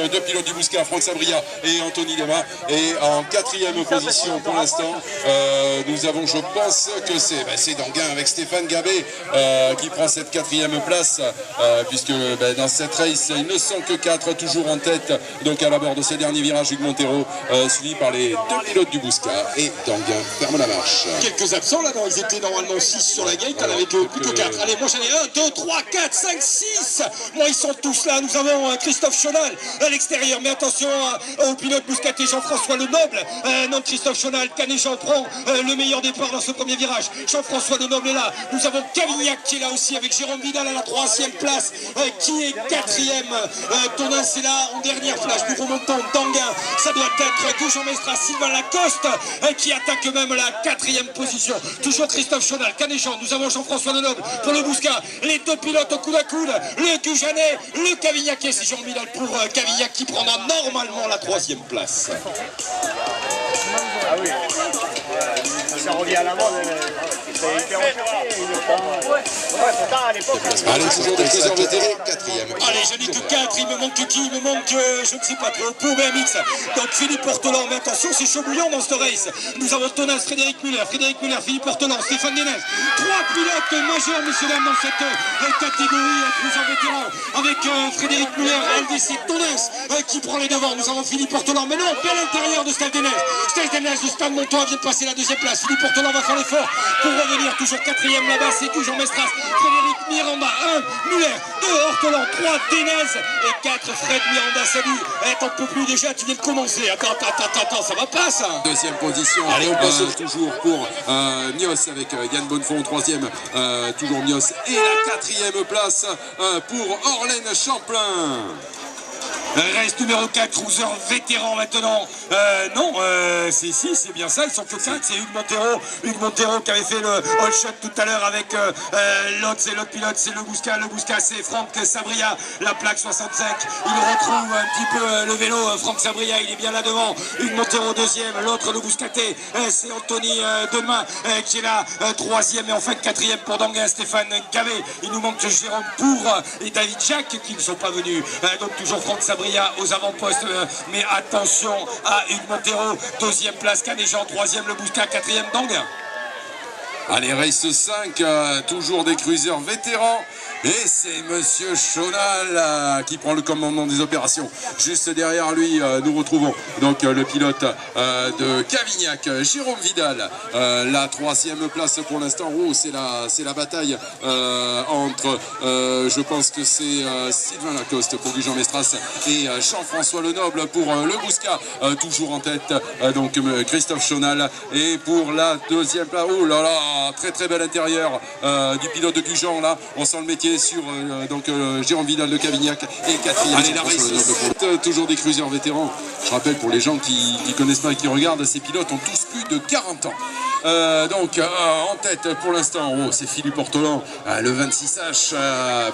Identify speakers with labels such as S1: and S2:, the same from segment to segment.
S1: deux pilotes du Bouscat, Franck Sabria et Anthony Lema. Et en quatrième position pour l'instant, nous avons, je pense que c'est Danguin avec Stéphane Gabé qui prend cette quatrième place, puisque dans cette race, ils ne sont que 4, toujours en tête, donc à l'abord de ces derniers virages, Hugues Montero, suivi par les deux pilotes du Bouscat, et Danguin ferme la marche.
S2: Quelques absents là, ils étaient normalement 6 sur la gate, on avait plus que 4. Allez, moi j'en ai 1, 2, 3, 4, 5, 6. Moi ils sont tous là, nous avons Christophe Chonal à l'extérieur, mais attention au pilote bouscaté Jean-François Lenoble. Non, Christophe Chonal, Canet-Jean prend le meilleur départ dans ce premier virage. Jean-François Lenoble est là, nous avons Cavignac qui est là aussi avec Jérôme Vidal à la 3e place, qui est 4e. Tonin c'est là en dernière flash, nous remontons Danguin, ça doit être Goujon Mestra, Sylvain Lacoste qui attaque même la 4e position. Toujours Christophe Chonal, Canet-Jean, nous avons Jean-François Lenoble pour le Bouscat, les deux pilotes au coude à coude, le Gujanet, le Cavignac, et c'est Jean Vidal pour Cavignac qui prendra normalement la 3e place.
S3: Ah oui, ça revient à la mode, c'est hyper à l'époque.
S1: Allez, toujours des cruisers vétérans, 4e.
S2: Allez, je n'ai que 4, il me manque qui? Il me manque, je ne sais pas trop, pour BMX. Donc Philippe Portelan, mais attention, c'est chaud bouillant dans ce race. Nous avons Tonas, Frédéric Muller, Philippe Portelan, Stéphane Denez. 3 pilotes majeurs, messieurs dames, dans cette catégorie cruiser vétéran, avec Frédéric Muller, LDC Tonas, qui prend les devants. Nous avons Philippe Portelan, mais non, bel intérieur de Steph Denez. Steph Denez de Stade Montois vient de passer la 2e place. Philippe Portelan va faire l'effort pour revenir, toujours 4e là-bas, c'est Goujon Mestras, Frédéric Miranda, 1, Muller, 2, Hortelan, 3, Denez, et 4, Fred Miranda. Salut, t'en peux plus déjà, tu viens de commencer. Attends, ça va pas ça?
S1: 2e position, allez, on passe toujours pour Mios avec Yann Bonnefond, 3e, toujours Mios, et la 4e place pour Orlène Champlain.
S2: Reste numéro 4, cruiser vétéran maintenant. Non, c'est bien ça, ils sont que 5, c'est Hugues Montero qui avait fait le all shot tout à l'heure avec l'autre pilote, c'est le Bouscat c'est Franck Sabria, la plaque 65, il retrouve un petit peu le vélo, Franck Sabria, il est bien là devant, Hugues Montero 2e, l'autre le Bouscaté, c'est Anthony Demain qui est là, 3e, et en fait 4e pour Danguin, Stéphane Gavé, il nous manque Jérôme Pour et David Jacques qui ne sont pas venus, donc toujours Franck Sabria aux avant-postes, mais attention à Hugues Montero, 2e place Canet-Jean, 3e le Bouscat, 4e Danguin.
S1: Allez, race 5, toujours des cruisers vétérans. Et c'est Monsieur Chonal qui prend le commandement des opérations. Juste derrière lui, nous retrouvons donc le pilote de Cavignac, Jérôme Vidal. La 3e place pour l'instant. Oh, c'est la bataille entre, je pense que c'est Sylvain Lacoste pour Goujon Mestras et Jean-François Lenoble pour le Bouscat. Toujours en tête, donc Christophe Chonal. Et pour la 2e place, oh là là, très bel intérieur du pilote de Gujan. Là, on sent le métier sur Jérôme Vidal de Cavignac et 4e. Allez, la race, toujours des cruisers vétérans. Je rappelle pour les gens qui connaissent pas et qui regardent, ces pilotes ont tous plus de 40 ans. En tête pour l'instant, c'est Philippe Portelan, le 26H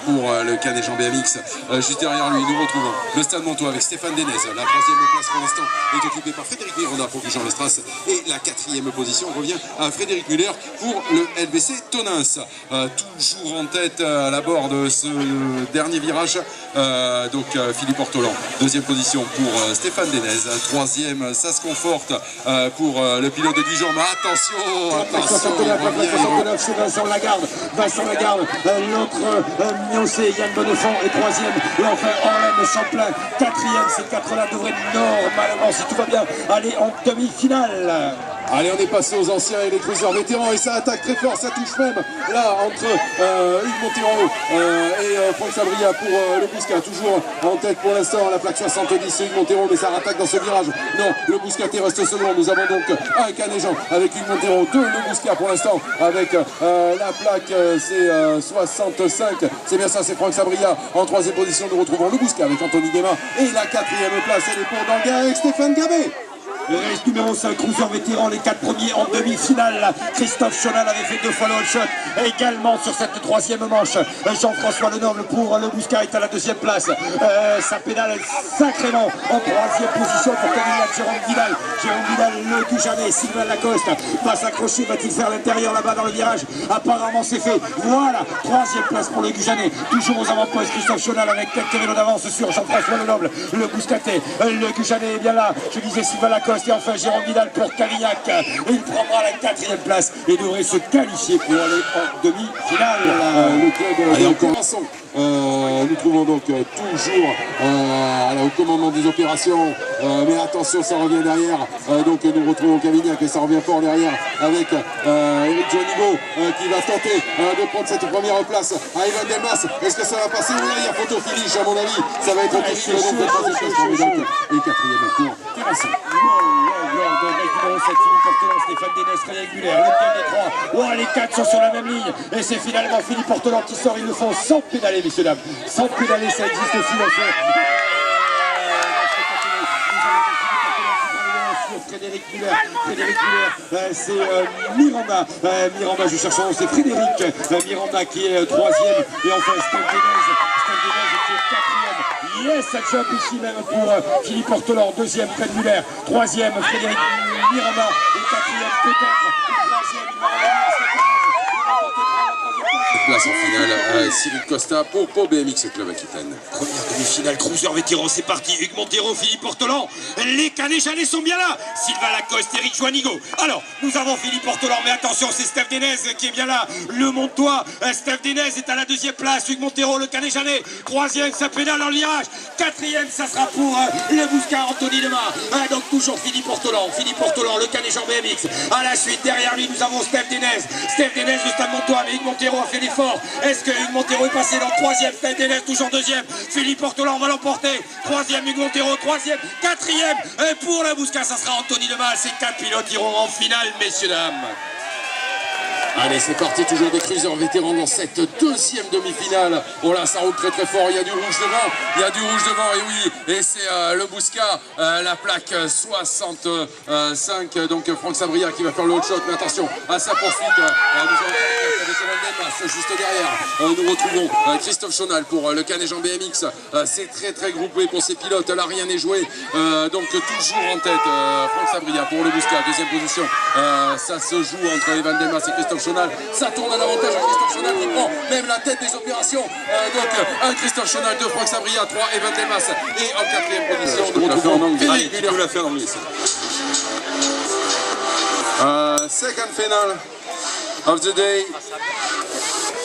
S1: pour le Canet-Jean BMX. Juste derrière lui, nous retrouvons le Stade Montois avec Stéphane Denez. La 3e place pour l'instant est occupée par Frédéric Miranda pour Goujon Mestras. Et la 4e position revient à Frédéric Muller pour le LBC Tonins. Toujours en tête à la bord de ce dernier virage, Philippe Portelan. 2e position pour Stéphane Denez. 3e, ça se conforte pour le pilote de Gujan. Mais attention,
S4: c'est Vincent Lagarde, l'autre Mioncé, Yann Bonnefond est 3e, et enfin Orlène Champlain 4e. Ces 4-là devraient normalement, si tout va bien, aller en demi-finale.
S1: Allez, on est passé aux anciens et les cruisers vétérans, et ça attaque très fort, ça touche même là entre Hugues Montero et Franck Sabria pour le Bouscat. Toujours en tête pour l'instant, la plaque 70, c'est Hugues Montero, mais ça rattaque dans ce virage. Non, le Bouscaté reste second. Nous avons donc un Canet-Jean avec Hugues Montero, 2 le Bouscat pour l'instant avec la plaque c'est 65, c'est bien ça, c'est Franck Sabria. En 3e position, nous retrouvons le Bouscat avec Anthony Demain, et la 4e place, elle est pour Danguin avec Stéphane Gabé.
S4: Race numéro 5, cruiser vétéran, les 4 premiers en demi-finale. Christophe Chonal avait fait 2 fois le shot également sur cette 3e manche. Jean-François Lenoble pour le Bouscat est à la 2e place. Ça pédale sacrément en 3e position pour Cavignac, Jérôme Vidal. Jérôme Vidal, le Gujanais, Sylvain Lacoste va s'accrocher, va-t-il faire l'intérieur là-bas dans le virage? Apparemment c'est fait. Voilà, 3e place pour le Gujanais. Toujours aux avant-postes, Christophe Chonal avec quelques vélos d'avance sur Jean-François Lenoble. Le Bouscatais, le Gujanais est bien là. Je disais Sylvain Lacoste et enfin Jérôme Vidal pour Cavignac. Il prendra la 4e place et devrait se qualifier pour aller en demi-finale.
S1: Le club de Corazon. Nous trouvons donc toujours au commandement des opérations, mais attention, ça revient derrière. Donc nous retrouvons Cavignac et ça revient fort derrière avec Eric Jonigo qui va tenter de prendre cette première place à Evan Delmas. Est-ce que ça va passer? Oui, il y a photo finish à mon avis. Ça va être terrible. Donc le 3e place pour Médoc et 4e pour Terrasson.
S4: Stéphane Dénès régulière, lequel des 3? Oh, les 4 sont sur la même ligne et c'est finalement Philippe Portelan qui sort. Ils le font sans pédaler, messieurs dames, sans pédaler. Ça existe aussi dans Frédéric Muller, c'est Miranda. Miranda, je cherche son nom, c'est Frédéric Miranda qui est 3e. Et enfin Steve Dénès qui est 4e. Yes, ça jump ici même pour Philippe Portelan, 2e Fred Muller, 3e Frédéric Miranda et 4e peut-être, 3e Miranda.
S1: Place en finale, Cyril Costa pour BMX Club Aquitaine.
S2: Première demi-finale, cruiser vétéran, c'est parti. Hugues Montero, Philippe Portelan, les Canéjanais sont bien là. Sylvain Lacoste, Eric Joanigo. Alors, nous avons Philippe Portelan, mais attention, c'est Steph Dénez qui est bien là. Le Montois, Steph Dénez est à la 2e place. Hugues Montero, le Canéjanais, 3e, ça pédale dans le virage. 4e, ça sera pour le Bouscat, Anthony Demar. Donc toujours Philippe Portelan, le Canéjan BMX. À la suite, derrière lui, nous avons Steph Dénez. Steph Dénez, le Stade Montois, mais Hugues Montero a fait l'effort. Est-ce que Hugues Montero est passé dans 3e? Steph Dénez toujours 2e. Philippe Portelan va l'emporter. 3e Hugues Montero, 3e, 4e. Et pour le Bouscat, ça sera Anthony Demar. Ces 4 pilotes iront en finale, messieurs, dames.
S1: Allez, c'est parti, toujours des cruisers vétérans dans cette 2e demi-finale. Oh là, ça roule très très fort, il y a du rouge devant, et oui, et c'est le Bouscat, la plaque 65, donc Franck Sabria qui va faire le hot shot, mais attention à sa poursuite, nous avons avec Evan Delmas juste derrière, nous retrouvons Christophe Chonal pour le Canéjan BMX, c'est très très groupé pour ces pilotes, là rien n'est joué, donc toujours en tête, Franck Sabria pour le Bouscat, 2e position, ça se joue entre Evan Delmas et Christophe Chonal, ça tourne à l'avantage à Christophe Chonal qui prend même la tête des opérations. Donc un Christophe Chonal, 2 Franck Sabria, 3 Evan Delmas et en 4e position nous retrouvons Frédéric Muller.
S2: Tu peux la faire en anglais, ça.
S1: Second final of the day,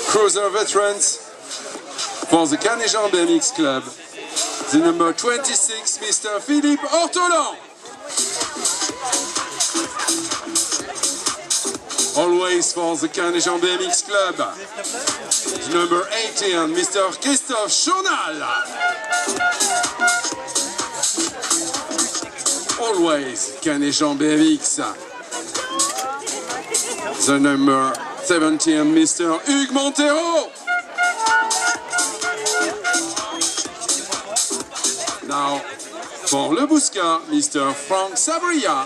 S1: cruiser veterans for the Canéjan BMX Club, the number 26, Mr. Philippe Portelan. Always for the Canéjan BMX Club, the number 18, Mr. Christophe Chonal. Always Canéjan BMX, the number 17, Mr. Hugues Montero. Now, for le Bouscat, Mr. Franck Sabria.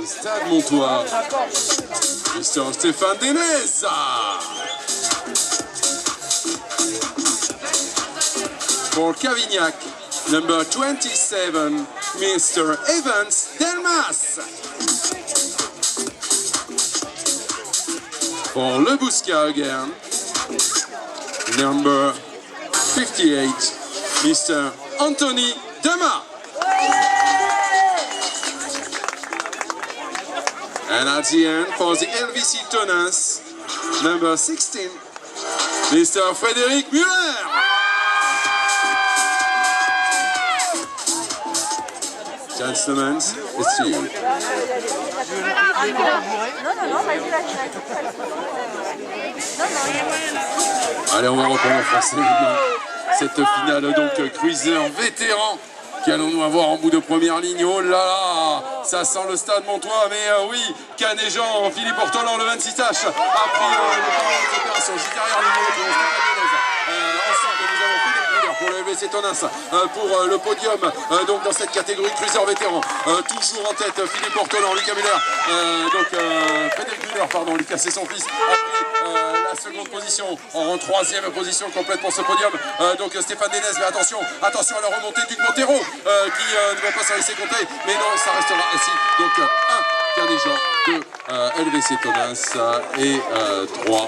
S1: Stade Montois, Mr. Stéphane Dénez. For Cavignac, number 27, Mr. Evans Delmas. For Le Bouscat again, number 58, Mr. Anthony Demar. And at the end, for the LVC Tunas, number 16, Mr. Frédéric Muller. Gentlemen, it's to you. Allez, on va reprendre en français maintenant. Cette finale, donc, cruiser vétéran. Qu'allons-nous avoir en bout de première ligne? Oh là là, ça sent le Stade Montois, mais oui, Canéjan, Philippe Portelan, le 26H, a pris le temps des opérations. Juste derrière le numéro 3, Stéphane Dénez. Ensemble, nous avons Frédéric Muller pour le LVC Tonins pour le podium donc dans cette catégorie cruiser vétéran. Toujours en tête Philippe Ortolan, Lucas Muller, Frédéric Muller, pardon, Lucas c'est son fils, a pris la seconde position, en troisième position complète pour ce podium. Donc Stéphane Dénès, mais attention à la remontée d'Hugues Montero qui ne va pas s'en laisser compter, mais non, ça restera ainsi. Donc 1 Carnet Jean, 2 LVC Tonins et 3